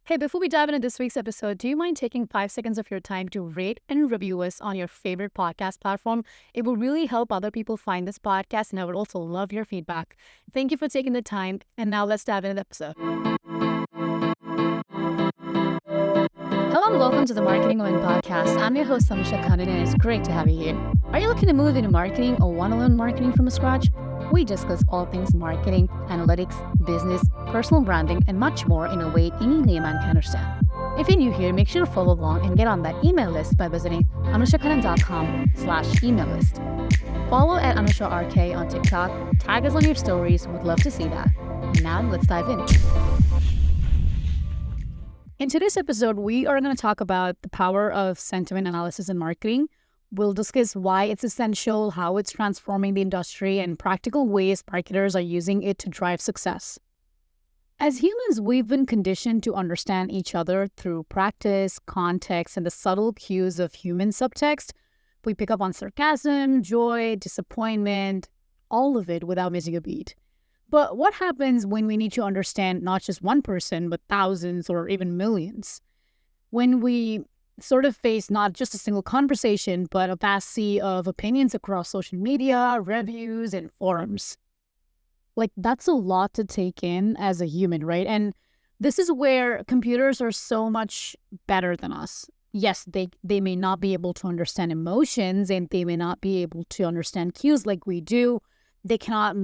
Hey, before we dive into this week's episode, do you mind taking 5 seconds of your time to rate and review us on your favorite podcast platform? It will really help other people find this podcast, and I would also love your feedback. Thank you for taking the time. And now let's dive into the episode. Hello and welcome to the Marketing Women podcast. I'm your host, Samisha Khannan, and it's great to have you here. Are you looking to move into marketing or want to learn marketing from scratch? We discuss all things marketing, analytics, business, personal branding, and much more in a way any layman can understand. If you're new here, make sure to follow along and get on that email list by visiting anushakhannan.com/email list. Follow at AnushaRK on TikTok, tag us on your stories, would love to see that. And now let's dive in. In today's episode, we are going to talk about the power of sentiment analysis in marketing. We'll discuss why it's essential, how it's transforming the industry, and practical ways marketers are using it to drive success. As humans, we've been conditioned to understand each other through practice, context, and the subtle cues of human subtext. We pick up on sarcasm, joy, disappointment, all of it without missing a beat. But what happens when we need to understand not just one person, but thousands or even millions? When we sort of face not just a single conversation, but a vast sea of opinions across social media, reviews, and forums. That's a lot to take in as a human, right? And this is where computers are so much better than us. Yes, they may not be able to understand emotions, and they may not be able to understand cues like we do. They cannot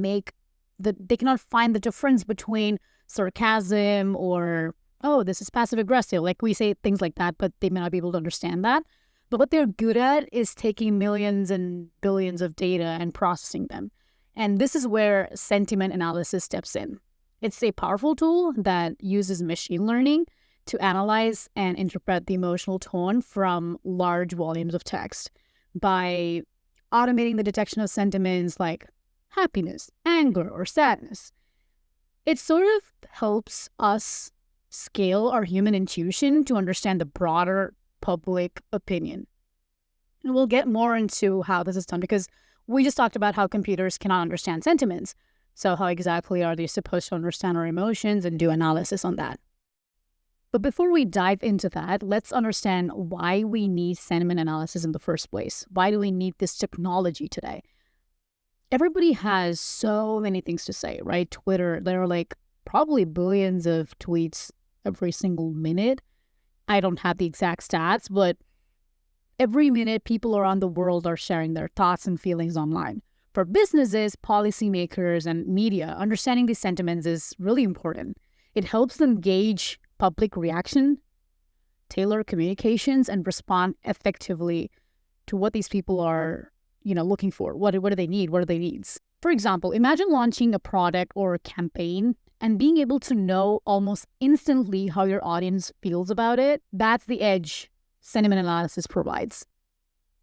find the difference between sarcasm or, oh, this is passive aggressive. Like we say things like that, but they may not be able to understand that. But what they're good at is taking millions and billions of data and processing them. And this is where sentiment analysis steps in. It's a powerful tool that uses machine learning to analyze and interpret the emotional tone from large volumes of text by automating the detection of sentiments like happiness, anger, or sadness. It sort of helps us scale our human intuition to understand the broader public opinion. And we'll get more into how this is done because we just talked about how computers cannot understand sentiments. So how exactly are they supposed to understand our emotions and do analysis on that? But before we dive into that, let's understand why we need sentiment analysis in the first place. Why do we need this technology today? Everybody has so many things to say, right? Twitter, there are probably billions of tweets every single minute. I don't have the exact stats, but every minute people around the world are sharing their thoughts and feelings online. For businesses, policymakers, and media, understanding these sentiments is really important. It helps them gauge public reaction, tailor communications, and respond effectively to what these people are looking for. What do they need? What are their needs? For example, imagine launching a product or a campaign and being able to know almost instantly how your audience feels about it. That's the edge sentiment analysis provides.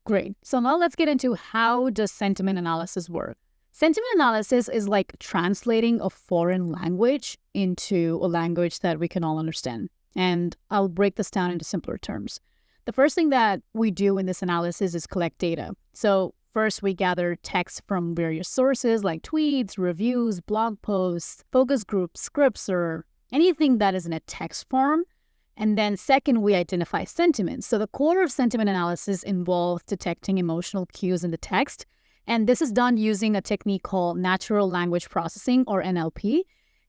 Great. So now let's get into how does sentiment analysis work. Sentiment analysis is like translating a foreign language into a language that we can all understand. And I'll break this down into simpler terms. The first thing that we do in this analysis is collect data. So first, we gather text from various sources like tweets, reviews, blog posts, focus groups, scripts, or anything that is in a text form. And then second, we identify sentiments. So the core of sentiment analysis involves detecting emotional cues in the text. And this is done using a technique called natural language processing, or NLP.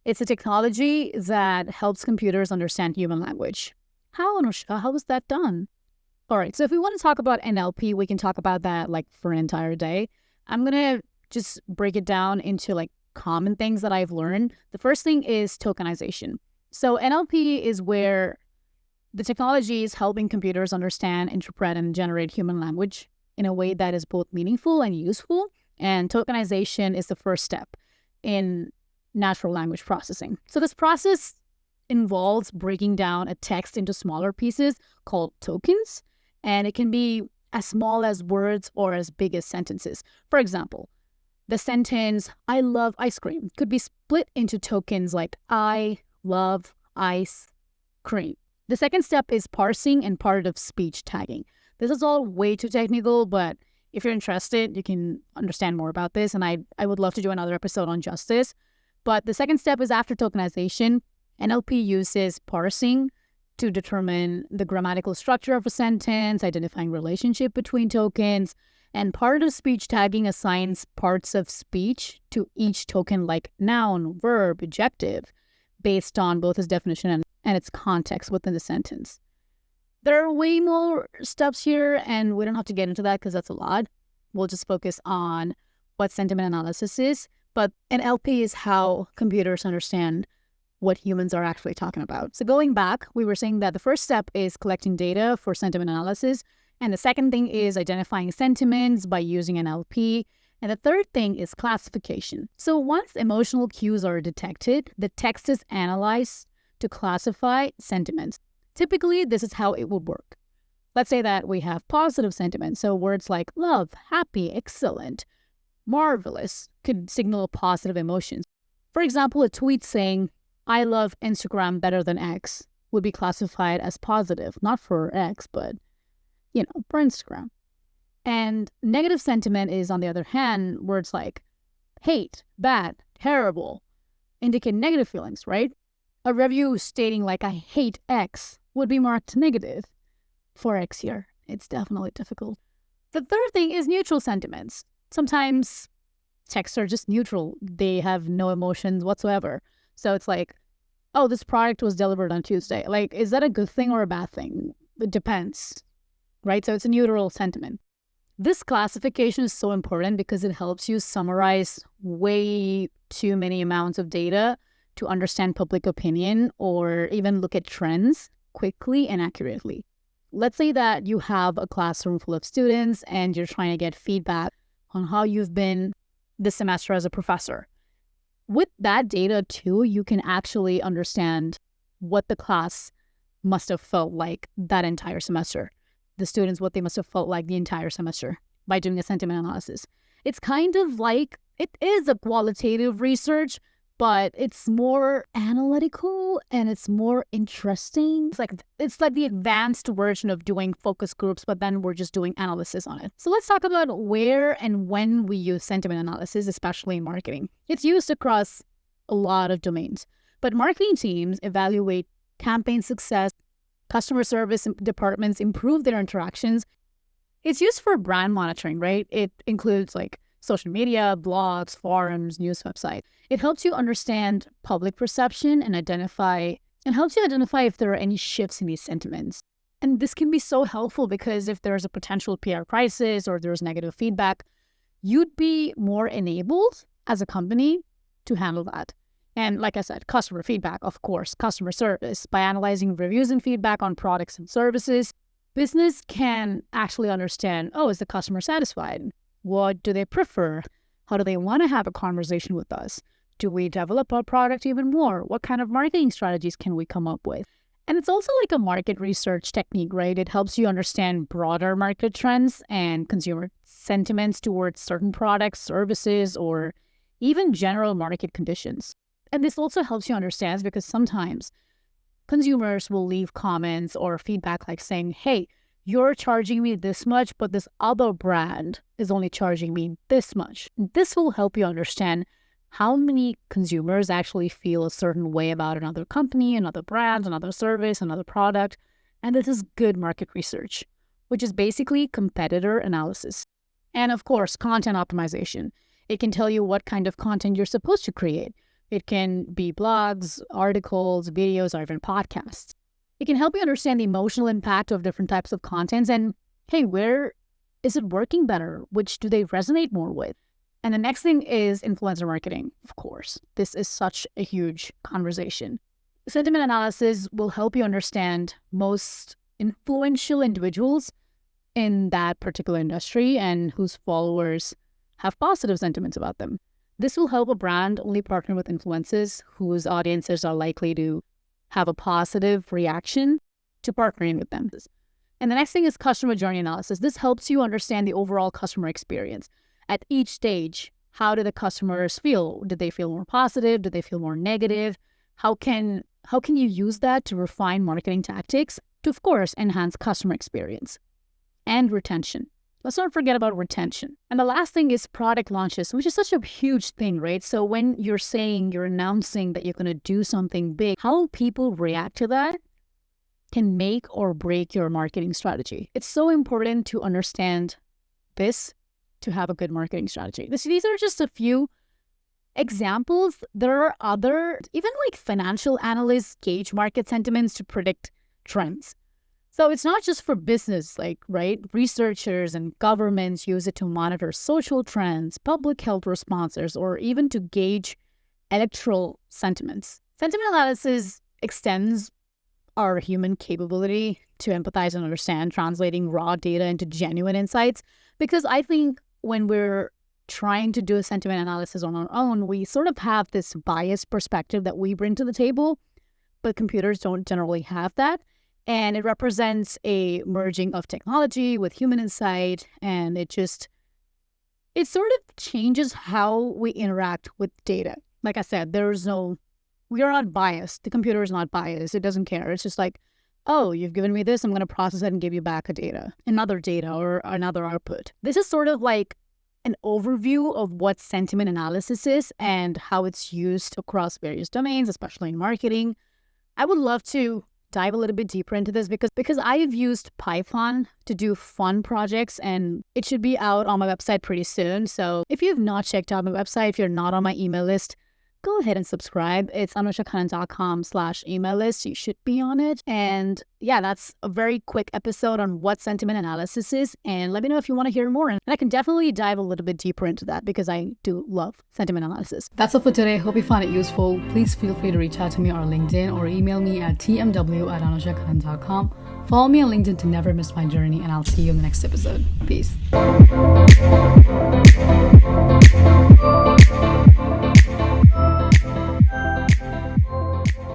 It's a technology that helps computers understand human language. How, Anushka? How is that done? All right, so if we want to talk about NLP, we can talk about that for an entire day. I'm going to just break it down into common things that I've learned. The first thing is tokenization. So NLP is where the technology is helping computers understand, interpret, and generate human language in a way that is both meaningful and useful. And tokenization is the first step in natural language processing. So this process involves breaking down a text into smaller pieces called tokens. And it can be as small as words or as big as sentences. For example, the sentence, I love ice cream, could be split into tokens like I love ice cream. The second step is parsing and part of speech tagging. This is all way too technical, but if you're interested, you can understand more about this. And I would love to do another episode on justice. But the second step is after tokenization. NLP uses parsing to determine the grammatical structure of a sentence, identifying relationship between tokens, and part of speech tagging assigns parts of speech to each token like noun, verb, adjective, based on both its definition and its context within the sentence. There are way more steps here, and we don't have to get into that because that's a lot. We'll just focus on what sentiment analysis is. But NLP is how computers understand what humans are actually talking about. So going back, we were saying that the first step is collecting data for sentiment analysis. And the second thing is identifying sentiments by using NLP. And the third thing is classification. So once emotional cues are detected, the text is analyzed to classify sentiments. Typically, this is how it would work. Let's say that we have positive sentiments. So words like love, happy, excellent, marvelous could signal positive emotions. For example, a tweet saying, I love Instagram better than X would be classified as positive, not for X, but, for Instagram. And negative sentiment is, on the other hand, words like hate, bad, terrible, indicate negative feelings, right? A review stating like, I hate X would be marked negative. For X here, it's definitely difficult. The third thing is neutral sentiments. Sometimes texts are just neutral. They have no emotions whatsoever. So it's like, oh, this product was delivered on Tuesday. Like, is that a good thing or a bad thing? It depends, right? So it's a neutral sentiment. This classification is so important because it helps you summarize way too many amounts of data to understand public opinion or even look at trends quickly and accurately. Let's say that you have a classroom full of students and you're trying to get feedback on how you've been this semester as a professor. With that data too, you can actually understand what the class must have felt like that entire semester. The students, what they must have felt like the entire semester by doing a sentiment analysis. It's kind of like, it is a qualitative research, but it's more analytical and it's more interesting. It's like the advanced version of doing focus groups, but then we're just doing analysis on it. So let's talk about where and when we use sentiment analysis, especially in marketing. It's used across a lot of domains, but marketing teams evaluate campaign success, customer service departments improve their interactions. It's used for brand monitoring, right? It includes like social media, blogs, forums, news websites. It helps you understand public perception and helps you identify if there are any shifts in these sentiments. And this can be so helpful because if there's a potential PR crisis or there's negative feedback, you'd be more enabled as a company to handle that. And like I said, customer feedback, of course, customer service. By analyzing reviews and feedback on products and services, business can actually understand, is the customer satisfied? What do they prefer? How do they want to have a conversation with us? Do we develop our product even more? What kind of marketing strategies can we come up with? And it's also like a market research technique, right? It helps you understand broader market trends and consumer sentiments towards certain products, services, or even general market conditions. And this also helps you understand because sometimes consumers will leave comments or feedback like saying, hey, you're charging me this much, but this other brand is only charging me this much. This will help you understand how many consumers actually feel a certain way about another company, another brand, another service, another product. And this is good market research, which is basically competitor analysis. And of course, content optimization. It can tell you what kind of content you're supposed to create. It can be blogs, articles, videos, or even podcasts. It can help you understand the emotional impact of different types of contents and, hey, where is it working better? Which do they resonate more with? And the next thing is influencer marketing, of course. This is such a huge conversation. Sentiment analysis will help you understand most influential individuals in that particular industry and whose followers have positive sentiments about them. This will help a brand only partner with influencers whose audiences are likely to have a positive reaction to partnering with them. And the next thing is customer journey analysis. This helps you understand the overall customer experience. At each stage, how do the customers feel? Did they feel more positive? Did they feel more negative? How can you use that to refine marketing tactics to, of course, enhance customer experience and retention? Let's not forget about retention. And the last thing is product launches, which is such a huge thing, right? So when you're announcing that you're going to do something big, how people react to that can make or break your marketing strategy. It's so important to understand this to have a good marketing strategy. These are just a few examples. There are other, even like financial analysts gauge market sentiments to predict trends. So it's not just for business, right? Researchers and governments use it to monitor social trends, public health responses, or even to gauge electoral sentiments. Sentiment analysis extends our human capability to empathize and understand, translating raw data into genuine insights. Because I think when we're trying to do a sentiment analysis on our own, we sort of have this biased perspective that we bring to the table, but computers don't generally have that. And it represents a merging of technology with human insight, and it sort of changes how we interact with data. Like I said, we are not biased. The computer is not biased. It doesn't care. It's just like, oh, you've given me this, I'm going to process it and give you back another data or another output. This is sort of like an overview of what sentiment analysis is and how it's used across various domains, especially in marketing. I would love to dive a little bit deeper into this because I've used Python to do fun projects, and it should be out on my website pretty soon. So if you've not checked out my website, if you're not on my email list, go ahead and subscribe. It's anushakannan.com/email list. You should be on it. And yeah, that's a very quick episode on what sentiment analysis is. And let me know if you want to hear more. And I can definitely dive a little bit deeper into that because I do love sentiment analysis. That's all for today. Hope you found it useful. Please feel free to reach out to me on LinkedIn or email me at tmw@anushakannan.com. Follow me on LinkedIn to never miss my journey, and I'll see you in the next episode. Peace.